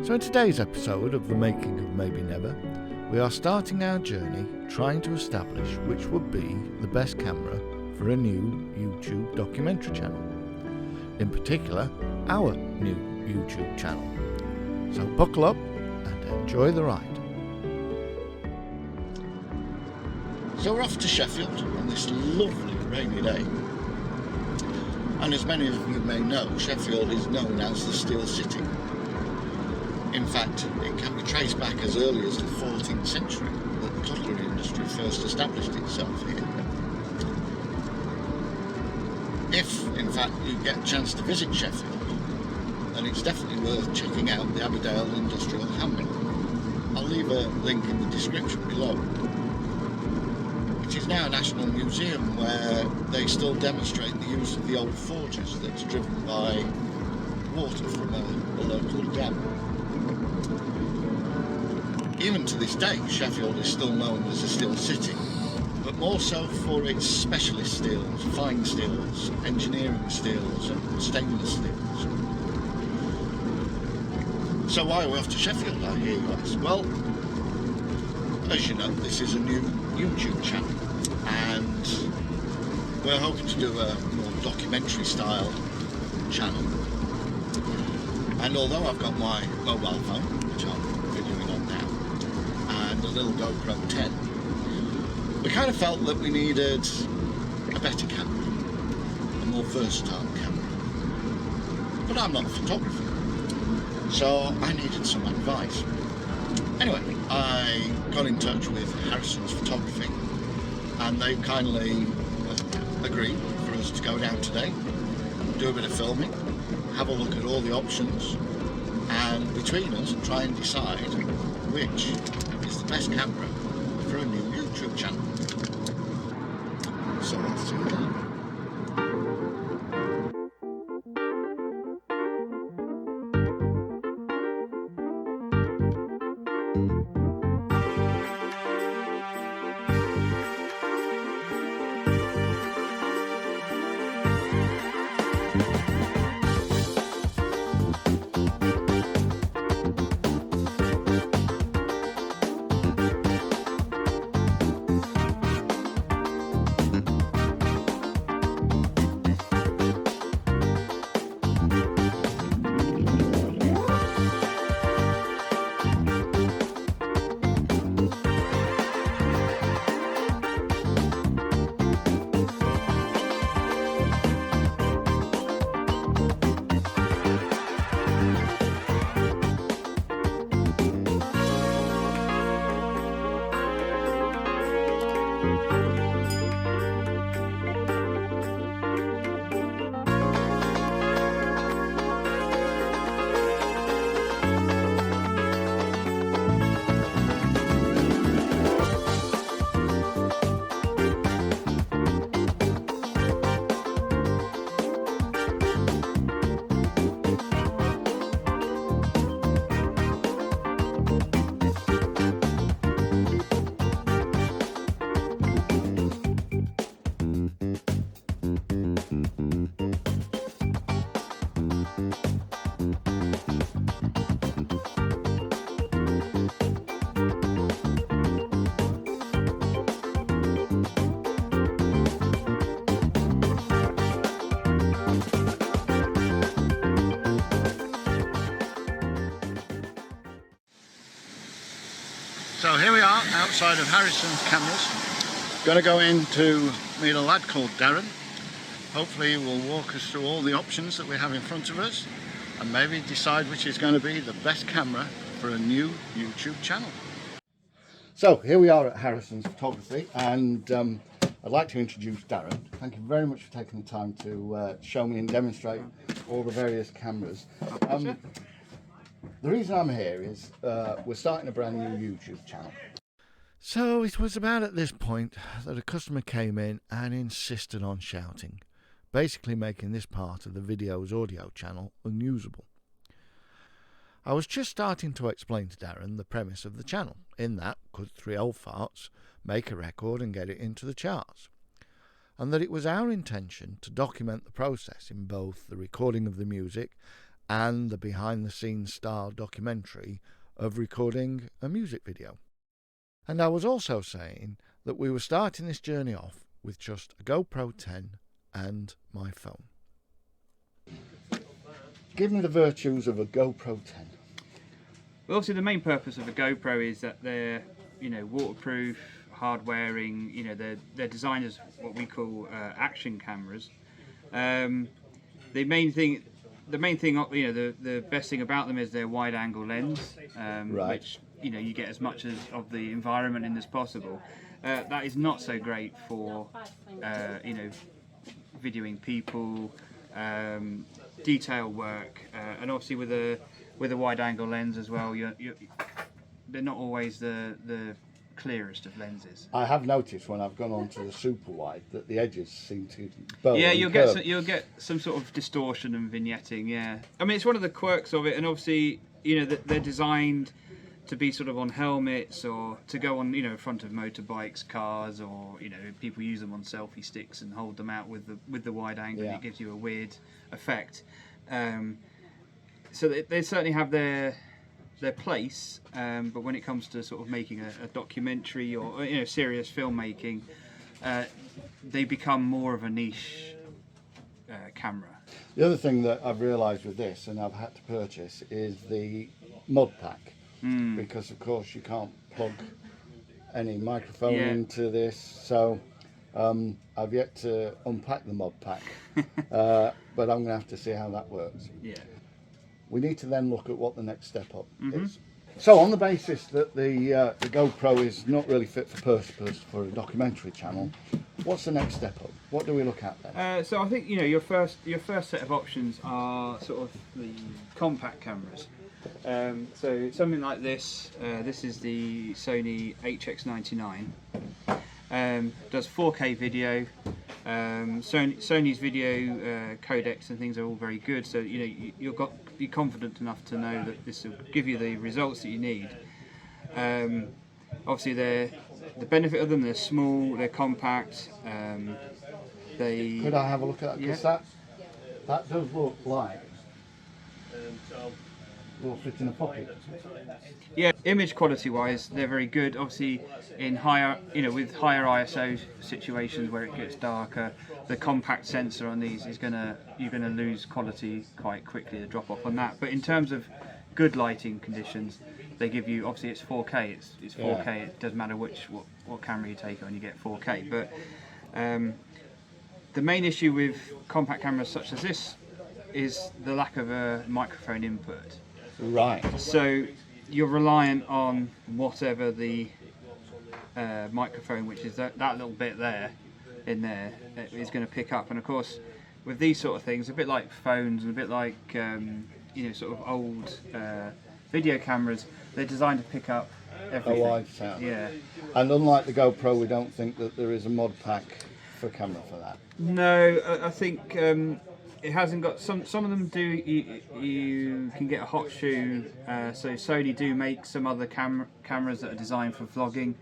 So in today's episode of The Making of Maybe Never, we are starting our journey trying to establish which would be the best camera for a new YouTube documentary channel. In particular, our new YouTube channel. So buckle up and enjoy the ride. So we're off to Sheffield on this lovely rainy day. And as many of you may know, Sheffield is known as the Steel City. In fact, it can be traced back as early as the 14th century that the cutlery industry first established itself here. If, in fact, you get a chance to visit Sheffield, then it's definitely worth checking out the Abbeydale Industrial Hamlet. I'll leave a link in the description below. It is now a national museum where they still demonstrate the use of the old forges that's driven by water from a local dam. Even to this day, Sheffield is still known as a steel city, but more so for its specialist steels, fine steels, engineering steels and stainless steels. So why are we off to Sheffield, I hear you ask? Well, as you know, this is a new YouTube channel and we're hoping to do a more documentary style channel. And although I've got my mobile phone, which I'm videoing on now, and a little GoPro 10, we kind of felt that we needed a better camera, a more versatile camera. But I'm not a photographer, so I needed some advice. Anyway, I got in touch with Harrison's Photography and they kindly agreed for us to go down today, do a bit of filming, have a look at all the options, and between us try and decide which is the best camera for a new YouTube channel. So let's do that. So here we are outside of Harrison's Cameras. Going to go in to meet a lad called Darren. Hopefully he will walk us through all the options that we have in front of us and maybe decide which is going to be the best camera for a new YouTube channel. So here we are at Harrison's Photography and I'd like to introduce Darren. Thank you very much for taking the time to show me and demonstrate all the various cameras. The reason I'm here is we're starting a brand new YouTube channel. So it was about at this point that a customer came in and insisted on shouting, basically making this part of the video's audio channel unusable. I was just starting to explain to Darren the premise of the channel, in that could three old farts make a record and get it into the charts, and that it was our intention to document the process in both the recording of the music and the behind-the-scenes style documentary of recording a music video. And I was also saying that we were starting this journey off with just a GoPro 10 and my phone. Give me the virtues of a GoPro 10. Well, obviously the main purpose of a GoPro is that they're, waterproof, hard wearing. They're designed as what we call action cameras. The main thing, the best thing about them is their wide angle lens, Right. which you get as much of the environment in as possible. That is not so great for videoing people, detail work, and obviously with a wide angle lens as well. They're not always the clearest of lenses. I have noticed when I've gone on to the super wide that the edges seem to bow. Yeah, and you'll curve. get some sort of distortion and vignetting. Yeah, I mean it's one of the quirks of it, and obviously they're designed to be sort of on helmets or to go on front of motorbikes, cars, or people use them on selfie sticks and hold them out with the wide angle. Yeah. And it gives you a weird effect. So they certainly have their place, but when it comes to sort of making a documentary or serious filmmaking, they become more of a niche camera. The other thing that I've realised with this, and I've had to purchase, is the mod pack, because of course you can't plug any microphone into this, so I've yet to unpack the mod pack, but I'm going to have to see how that works. Yeah. We need to then look at what the next step up is. So on the basis that the GoPro is not really fit for purpose for a documentary channel, what's the next step up? What do we look at then? So I think your first set of options are sort of the compact cameras. So something like this. This is the Sony HX99. Does 4K video. Sony's video codecs and things are all very good. So you've got to be confident enough to know that this will give you the results that you need. Obviously, the benefit of them, they're small, they're compact. Could I have a look at that? Because that does look like will fit in a pocket. Yeah, image quality wise, they're very good. Obviously, in higher, with higher ISO situations where it gets darker, the compact sensor on these is you're gonna lose quality quite quickly. The drop off on that. But in terms of good lighting conditions, they give you, obviously it's 4K. It's 4K. Yeah. It doesn't matter what camera you take on, you get 4K. But the main issue with compact cameras such as this is the lack of a microphone input. Right. So you're reliant on whatever the microphone, which is that little bit there, is going to pick up. And of course, with these sort of things, a bit like phones and a bit like sort of old video cameras, they're designed to pick up everything. A wide sound. Yeah. And unlike the GoPro, we don't think that there is a mod pack for camera for that. No, I think it hasn't got. Some of them do. You can get a hot shoe. So Sony do make some other cameras that are designed for vlogging,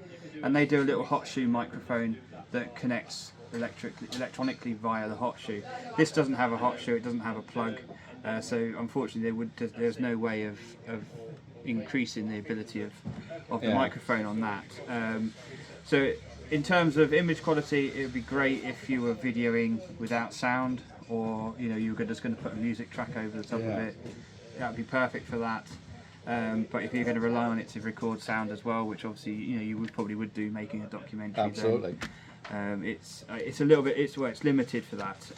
and they do a little hot shoe microphone that connects electronically via the hot shoe. This doesn't have a hot shoe. It doesn't have a plug. So unfortunately, there's no way of increasing the ability of the microphone on that. So in terms of image quality, it would be great if you were videoing without sound, or you were just going to put a music track over the top of it. That would be perfect for that. But if you're going to rely on it to record sound as well, which obviously you probably would do making a documentary. Absolutely. Then, it's a little bit it's limited for that.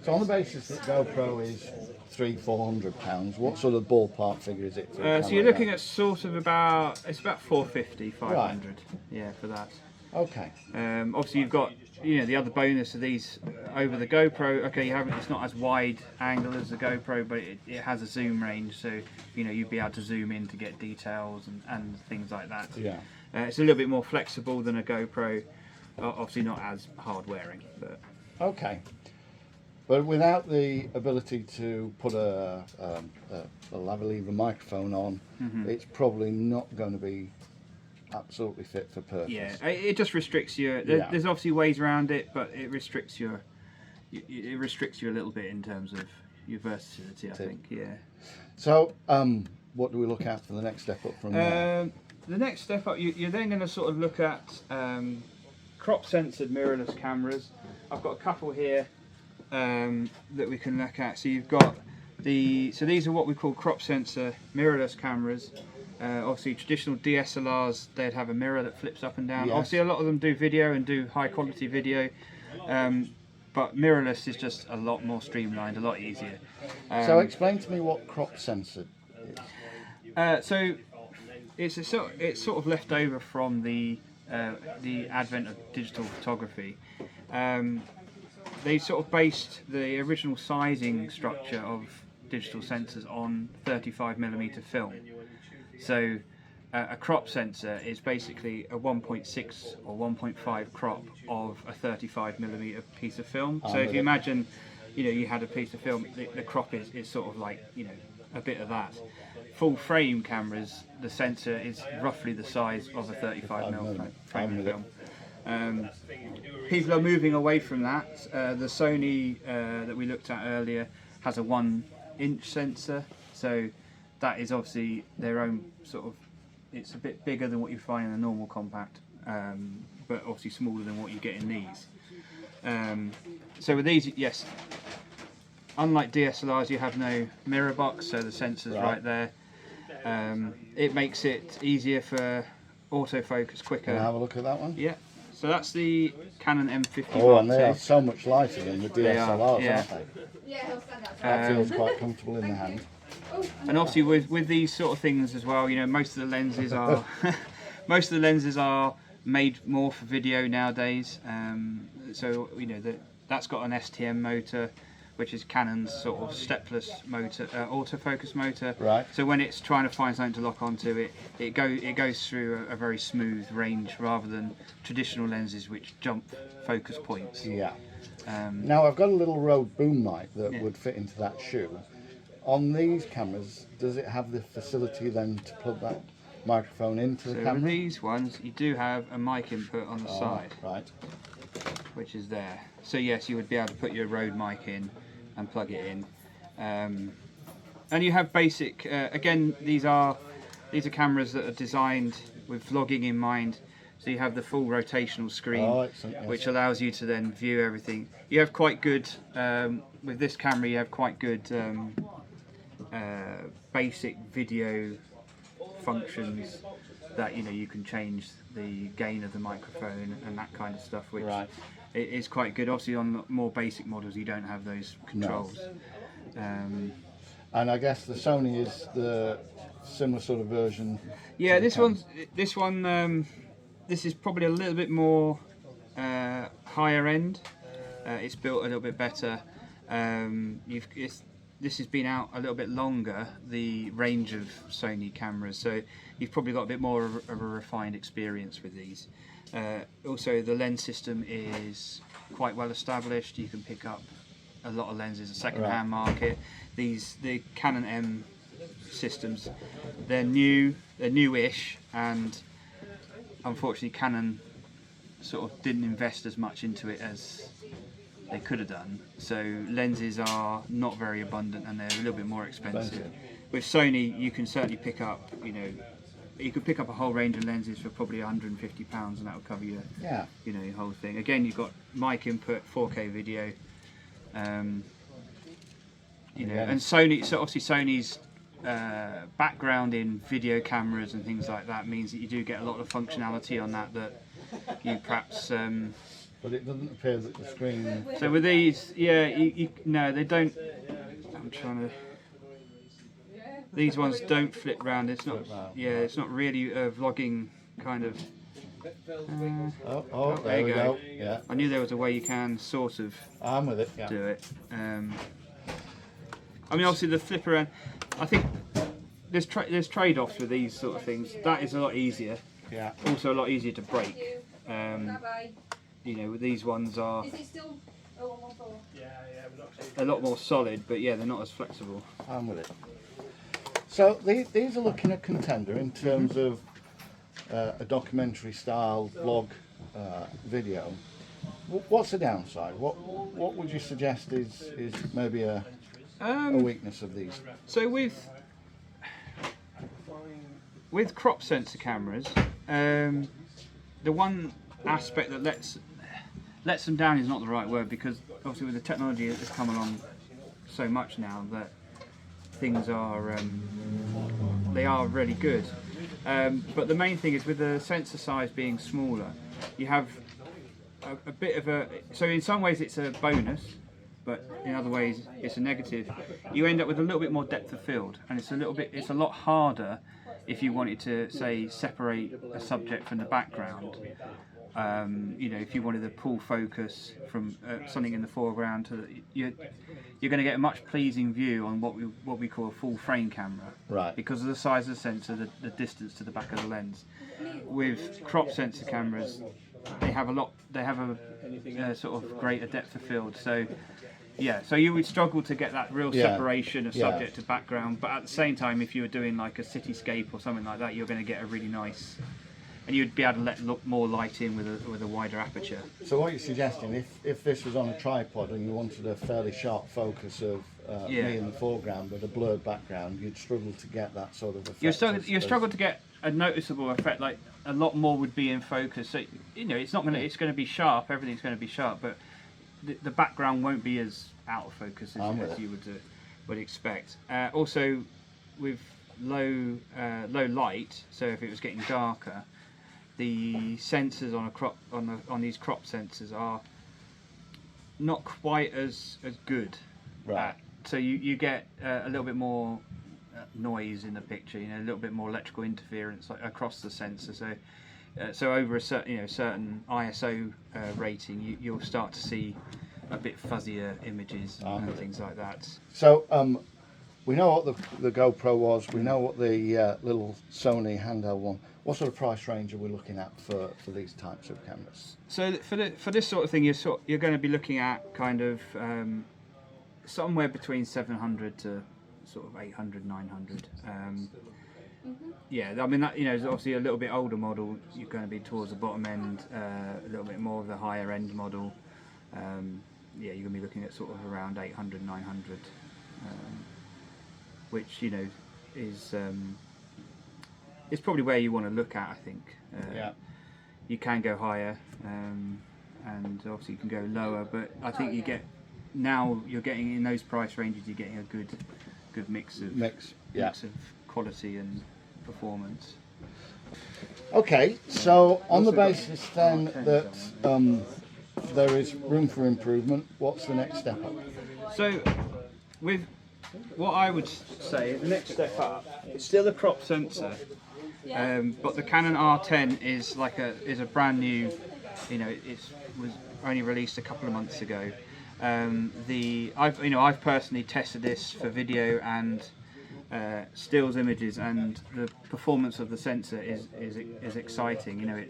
So on the basis that GoPro is £300-400, what sort of ballpark figure is it? So you're looking at sort of about 450, 500, right. For that. Okay. Obviously you've got the other bonus of these over the GoPro. Okay, it's not as wide angle as the GoPro, but it has a zoom range, so you'd be able to zoom in to get details and things like that. Yeah. It's a little bit more flexible than a GoPro. Obviously not as hard wearing, but. Okay. But without the ability to put a lavalier microphone on, it's probably not going to be absolutely fit for purpose. Yeah, it just restricts you. There's obviously ways around it, but it restricts you. It restricts you a little bit in terms of your versatility, I think. Yeah. So, what do we look at for the next step up from there? The next step up, you're then going to sort of look at crop sensored mirrorless cameras. I've got a couple here that we can look at. So you've got so these are what we call crop sensor mirrorless cameras. Obviously traditional DSLRs, they'd have a mirror that flips up and down. Yes. Obviously a lot of them do video and do high quality video, but mirrorless is just a lot more streamlined, a lot easier. So explain to me what crop censored is. So it's sort of left over from the advent of digital photography. They sort of based the original sizing structure of digital sensors on 35mm film. So a crop sensor is basically a 1.6 or 1.5 crop of a 35mm piece of film. So if you imagine, you had a piece of film, the crop is sort of like, a bit of that. Full frame cameras, the sensor is roughly the size of a 35mm frame of film. People are moving away from that. The Sony that we looked at earlier has a 1-inch sensor, so that is obviously their own sort of, it's a bit bigger than what you find in a normal compact, but obviously smaller than what you get in these. So with these, yes, unlike DSLRs, you have no mirror box, so the sensor's right there. It makes it easier for autofocus quicker. Can I have a look at that one? Yeah. So that's the Canon M50. Oh, and they are so much lighter than the DSLRs, yeah. aren't they? That feels quite comfortable in the hand. And obviously with these sort of things as well, most of the lenses are made more for video nowadays. So that's got an STM motor, which is Canon's sort of stepless motor, autofocus motor. Right. So when it's trying to find something to lock onto, it goes through a very smooth range rather than traditional lenses which jump focus points. Yeah. Now I've got a little Rode boom mic that would fit into that shoe. On these cameras, does it have the facility then to plug that microphone into the camera? So with these ones, you do have a mic input on the side, right, which is there. So yes, you would be able to put your Rode mic in and plug it in. And you have basic. Again, these are cameras that are designed with vlogging in mind. So you have the full rotational screen, which allows you to then view everything. You have quite good with this camera. You have quite good basic video functions that you can change the gain of the microphone and that kind of stuff, which it is quite good. Obviously on more basic models you don't have those controls. No. And I guess the Sony is the similar sort of version. Yeah, this is probably a little bit more higher end. It's built a little bit better. This has been out a little bit longer, the range of Sony cameras, so you've probably got a bit more of a refined experience with these. Also, the lens system is quite well established. You can pick up a lot of lenses, a second-hand market. The Canon M systems, they're newish, and unfortunately Canon sort of didn't invest as much into it as they could have done, so lenses are not very abundant and they're a little bit more expensive. With Sony, you can certainly pick up, you could pick up a whole range of lenses for probably £150, and that will cover your, your whole thing. Again, you've got mic input, 4K video, and Sony. So obviously Sony's background in video cameras and things like that means that you do get a lot of functionality on that you perhaps. But it doesn't appear that the screen. So with these, no, they don't. I'm trying to. These ones don't flip round. It's not. Yeah, it's not really a vlogging kind of. There we go. Yeah. I knew there was a way you can sort of. I'm with it. Yeah. Do it. I mean, obviously the flip around. I think there's trade-offs with these sort of things. That is a lot easier. Yeah. Also a lot easier to break. With these ones are a lot more solid, but they're not as flexible. I'm with it. So these are looking at contender in terms of a documentary style vlog video. What's the downside? What would you suggest is maybe a a weakness of these? So with crop sensor cameras, the one aspect that lets them down is not the right word, because obviously with the technology that's come along so much now that things are they are really good. But the main thing is with the sensor size being smaller, you have a bit of a, so in some ways it's a bonus, but in other ways it's a negative. You end up with a little bit more depth of field, and it's a lot harder if you wanted to, say, separate a subject from the background. You know, if you wanted to pull focus from something in the foreground to you're going to get a much pleasing view on what we call a full frame camera, right? Because of the size of the sensor, the distance to the back of the lens. With crop sensor cameras, they have a sort of greater depth of field. So yeah, so you would struggle to get that real separation of subject to background, but at the same time, if you were doing like a cityscape or something like that, you're going to get a really nice. And you'd be able to let more light in with a wider aperture. So what you're suggesting, if this was on a tripod and you wanted a fairly sharp focus of me in the foreground with a blurred background, you'd struggle to get that sort of effect. You struggle to get a noticeable effect. Like a lot more would be in focus. So you know, it's going to be sharp. Everything's going to be sharp, but the background won't be as out of focus as you would expect. Also, with low light, so if it was getting darker, the sensors on these crop sensors are not quite as good. Right. So you get a little bit more noise in the picture. You know, a little bit more electrical interference across the sensor. So over a certain ISO rating, you'll start to see a bit fuzzier images and things like that. So we know what the GoPro was. We know what the little Sony handheld one. What sort of price range are we looking at for these types of cameras? So for this sort of thing, you're going to be looking at kind of somewhere between 700 to sort of 800, 900. Yeah, I mean that, you know, is obviously a little bit older model. You're going to be towards the bottom end, a little bit more of the higher end model. Yeah, you're going to be looking at sort of around 800, 900, which, you know, is probably where you want to look at, I think. Yeah. You can go higher, and obviously you can go lower, but I think you're getting in those price ranges, you're getting a good mix of quality and performance. Okay, so on the basis then that there is room for improvement, what's the next step up? So with what I would say, the next step up, it's still a crop sensor, but the Canon R10 is a brand new, you know, was only released a couple of months ago. I've personally tested this for video and stills images, and the performance of the sensor is exciting. You know,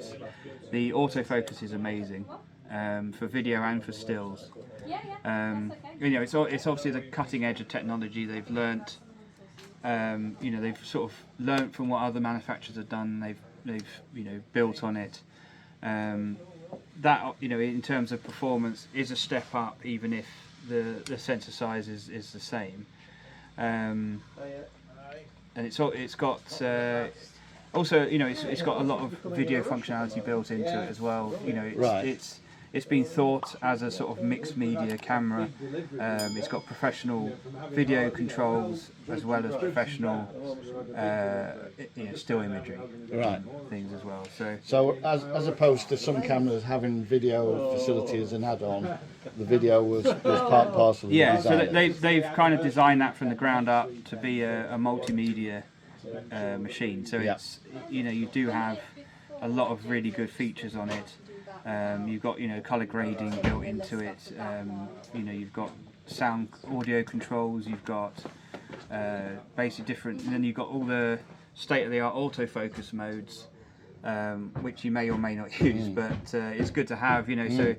the autofocus is amazing for video and for stills. You know, it's obviously the cutting edge of technology. They've learnt, you know, they've sort of learnt from what other manufacturers have done. They've you know, built on it. That, you know, in terms of performance, is a step up, even if the sensor size is the same. And it's got also, you know, it's got a lot of video functionality built into it as well. You know, it's been thought as a sort of mixed media camera. It's got professional video controls as well as professional you know, still imagery things as well. So as opposed to some cameras having video facility as an add-on, the video was part and parcel of the design. So they've kind of designed that from the ground up to be a multimedia machine. So it's, you know, you do have a lot of really good features on it. You've got, you know, color grading built into it. You know, you've got sound audio controls. You've got basically different, and then you've got all the state-of-the-art autofocus modes, which you may or may not use, but it's good to have. You know, so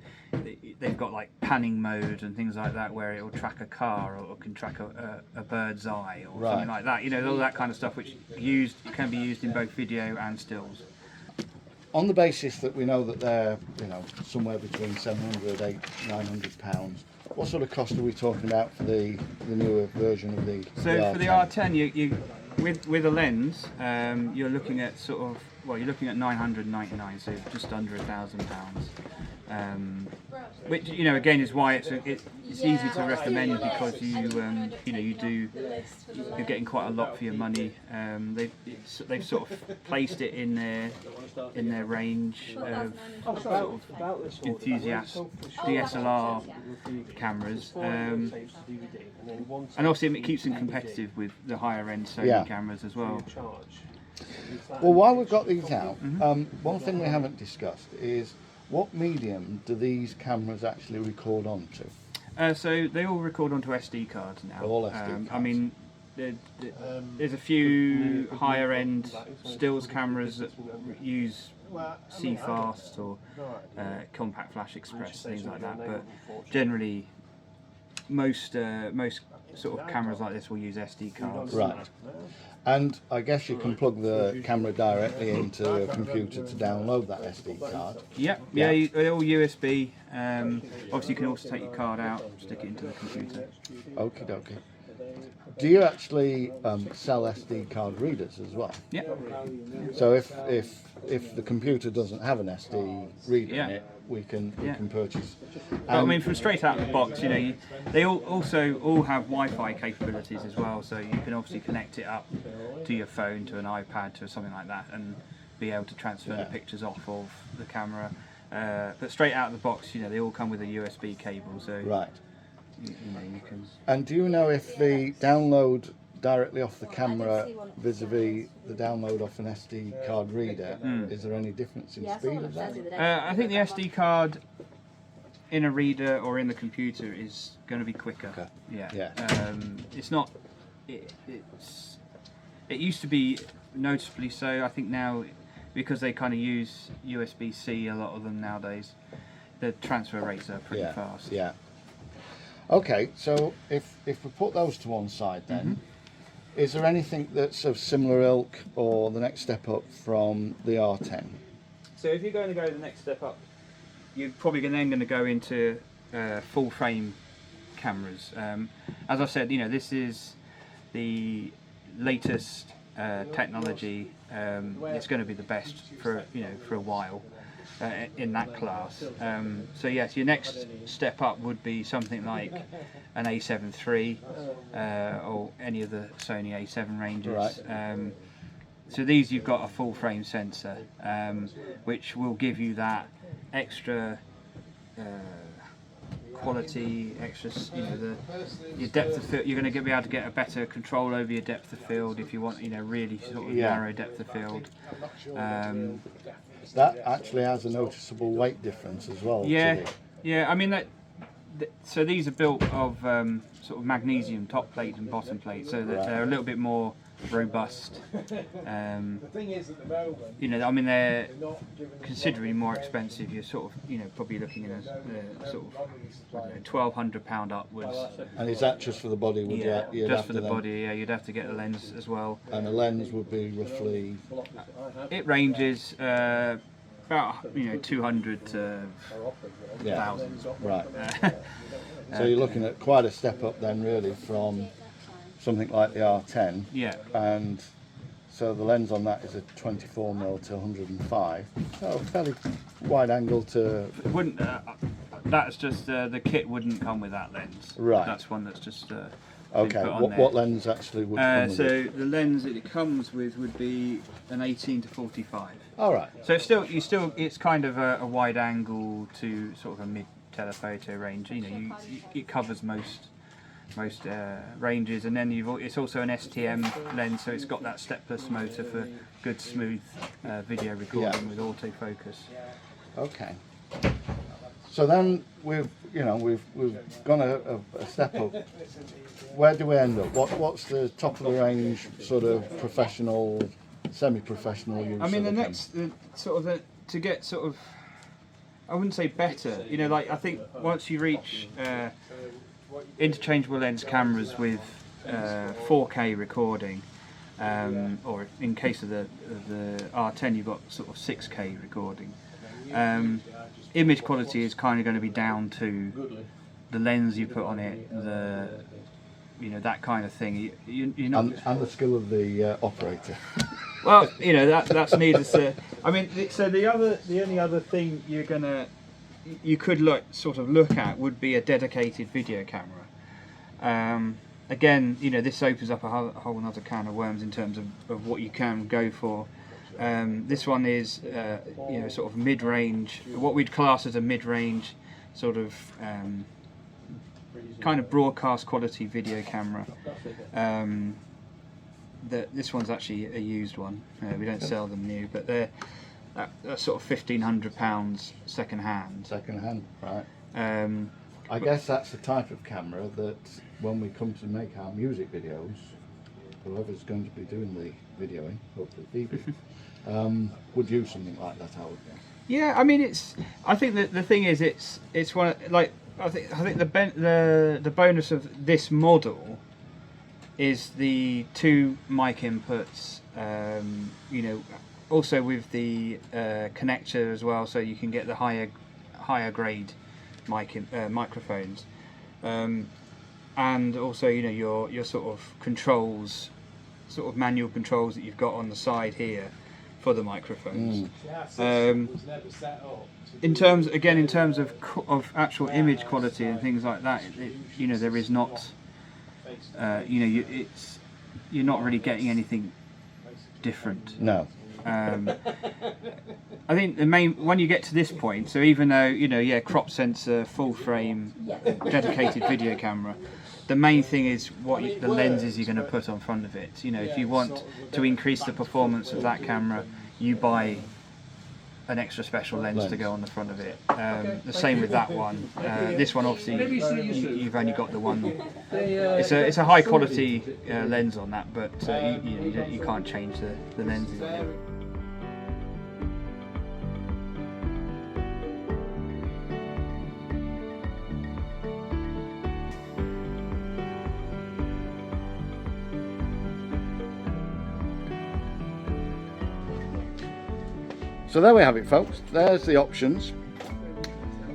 they've got like panning mode and things like that, where it will track a car or can track a bird's eye or something like that. You know, all that kind of stuff, which can be used in both video and stills. on the basis that we know that they're, somewhere between 700, 800, 900 pounds, what sort of cost are we talking about for the newer version of the So R10? for the R10, you with a lens, you're looking at you're looking at 999, so just under £1,000. Which again is why it's easy to recommend, because you're getting quite a lot for your money. They've sort of placed it in their range of sort of enthusiast DSLR cameras, and obviously it keeps them competitive with the higher end Sony cameras as well. Well, while we've got these out, one thing we haven't discussed is what medium do these cameras actually record onto? So they all record onto SD cards now. All SD cards. I mean, there's a few higher end stills cameras that use CFast or Compact Flash Express, things like that. But generally, most sort of cameras like this will use SD cards. Right. And I guess you can plug the camera directly into a computer to download that SD card. Yep. Yeah. They're all USB. Obviously, you can also take your card out, stick it into the computer. Okie dokie. Do you actually sell SD card readers as well? Yeah. So if the computer doesn't have an SD reader in it, we can purchase. But I mean, from straight out of the box, they all have Wi-Fi capabilities as well. So you can obviously connect it up to your phone, to an iPad, to something like that, and be able to transfer the pictures off of the camera. But straight out of the box, they all come with a USB cable. So right. You can. And do you know if the download directly off the camera vis-a-vis the download off an SD card reader, is there any difference in speed of that? I think the SD card in a reader or in the computer is going to be quicker. Okay. Yeah. It's not. It used to be noticeably so. I think now, because they kind of use USB-C, a lot of them nowadays, the transfer rates are pretty fast. Yeah. Okay, so if we put those to one side then, is there anything that's of similar ilk or the next step up from the R10? So if you're going to go the next step up, you're probably then going to go into full frame cameras. As I said, this is the latest technology. It's going to be the best for a while. In that class. So yes, your next step up would be something like an A7 III or any of the Sony A7 ranges. Right. So these, you've got a full frame sensor, which will give you that extra quality, extra, your depth of field. You're going to be able to get a better control over your depth of field if you want, really sort of narrow depth of field. That actually has a noticeable weight difference as well. Yeah. I mean so these are built of sort of magnesium top plate and bottom plate, so that they're a little bit more robust. I mean, they're considerably more expensive. You're sort of, probably looking at a sort of £1,200 upwards. And is that just for the body? Just for the body. Yeah, you'd have to get a lens as well. And the lens would be roughly. It ranges about 200 to 1,000. Right. So you're looking at quite a step up then, really, from something like the R10. Yeah. And so the lens on that is a 24mm to 105. So fairly wide angle to. It wouldn't. That's just the kit wouldn't come with that lens. Right. That's one that's just. Okay. What lens actually would come with so it? the lens that it comes with would be an 18 to 45. All right. So it's kind of a wide angle to sort of a mid telephoto range. It covers most ranges, and then it's also an STM lens, so it's got that stepless motor for good smooth video recording with autofocus. Okay. So then we've gone a step up. Where do we end up? What's the top of the range sort of professional, semi-professional use? I mean, to get sort of, I wouldn't say better. I think once you reach interchangeable lens cameras with 4K recording, or in case of the R10, you've got sort of 6K recording. Image quality is kind of going to be down to the lens you put on it, that kind of thing. You're not, and the skill of the operator. well, that's needless to. I mean, so the only other thing you could look at would be a dedicated video camera. Again, this opens up a whole other can of worms in terms of what you can go for. This one is, sort of mid-range, what we'd class as a mid-range sort of kind of broadcast quality video camera. This one's actually a used one. We don't sell them new, but they're sort of £1,500 second hand. Second hand, right. I guess that's the type of camera that when we come to make our music videos, whoever's going to be doing the videoing, hopefully Phoebe, would use something like that, I would guess. Yeah, I mean, I think that the thing is, it's one like I think the bonus of this model is the 2 mic inputs. Also with the connector as well, so you can get the higher grade microphones, and also your sort of controls, sort of manual controls that you've got on the side here for the microphones. In terms of actual image quality and things like that, there is not, you're not really getting anything different. No. I think the main, when you get to this point, so even though crop sensor, full frame, dedicated video camera, the main thing is what the lenses you're going to put on front of it. If you want to increase the performance of that camera, you buy an extra special lens to go on the front of it. The same with that one. This one, obviously, you've only got the one. It's a high quality lens on that, but you can't change the lenses on it. So there we have it, folks. There's the options.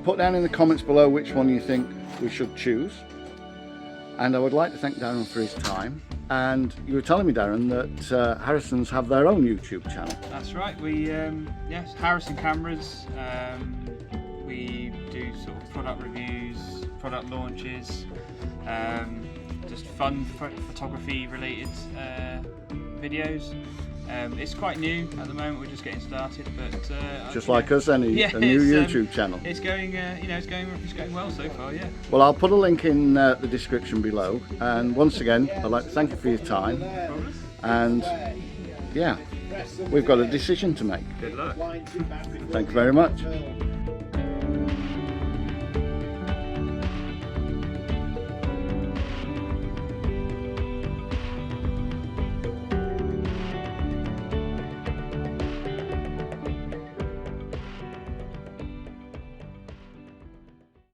Put down in the comments below which one you think we should choose. And I would like to thank Darren for his time. And you were telling me, Darren, that Harrison's have their own YouTube channel. That's right. We yes, Harrison Cameras. We do sort of product reviews, product launches, just fun photography related videos. It's quite new at the moment. We're just getting started, but just like us, a new YouTube channel. It's going, it's going well so far. Yeah. Well, I'll put a link in the description below. And once again, I'd like to thank you for your time. And yeah, we've got a decision to make. Good luck. Thank you very much.